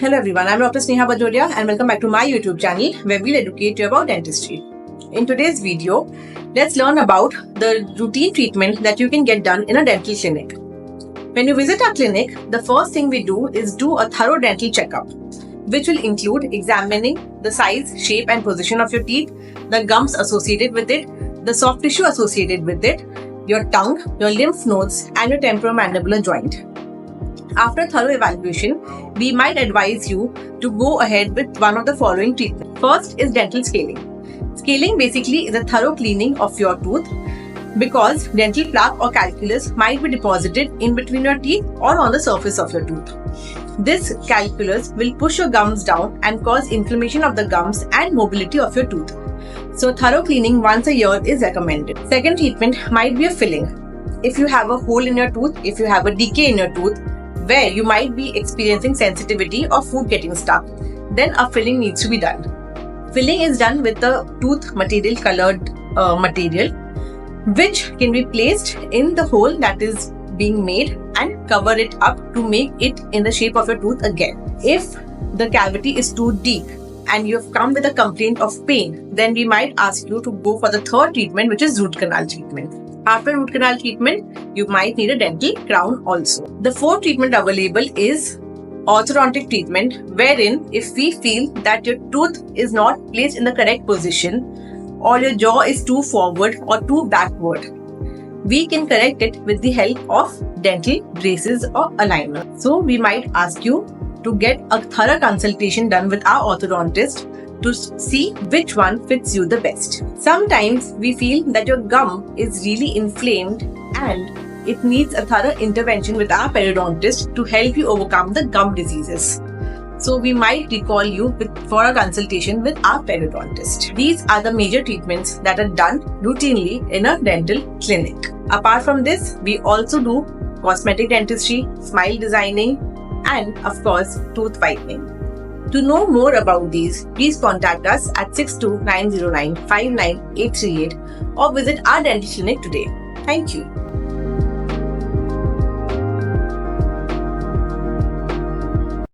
Hello everyone, I'm Dr. Sneha Bajoria and welcome back to my YouTube channel where we'll educate you about dentistry. In today's video, let's learn about the routine treatment that you can get done in a dental clinic. When you visit our clinic, the first thing we do is do a thorough dental checkup, which will include examining the size, shape and position of your teeth, the gums associated with it, the soft tissue associated with it, your tongue, your lymph nodes and your temporomandibular joint. After thorough evaluation, we might advise you to go ahead with one of the following treatments. First is dental scaling. Scaling basically is a thorough cleaning of your tooth because dental plaque or calculus might be deposited in between your teeth or on the surface of your tooth. This calculus will push your gums down and cause inflammation of the gums and mobility of your tooth. So thorough cleaning once a year is recommended. Second treatment might be a filling. If you have a hole in your tooth, if you have a decay in your tooth, where you might be experiencing sensitivity or food getting stuck, then a filling needs to be done. Filling is done with the tooth material colored material, which can be placed in the hole that is being made and cover it up to make it in the shape of your tooth again. If the cavity is too deep and you have come with a complaint of pain, then we might ask you to go for the third treatment, which is root canal treatment. After root canal treatment, you might need a dental crown also. The fourth treatment available is orthodontic treatment, wherein if we feel that your tooth is not placed in the correct position or your jaw is too forward or too backward, we can correct it with the help of dental braces or aligners. So we might ask you to get a thorough consultation done with our orthodontist to see which one fits you the best. Sometimes we feel that your gum is really inflamed and it needs a thorough intervention with our periodontist to help you overcome the gum diseases. So we might recall you for a consultation with our periodontist. These are the major treatments that are done routinely in a dental clinic. Apart from this, we also do cosmetic dentistry, smile designing, and of course, tooth whitening. To know more about these, please contact us at 62 909 59838 or visit our dental clinic today. Thank you.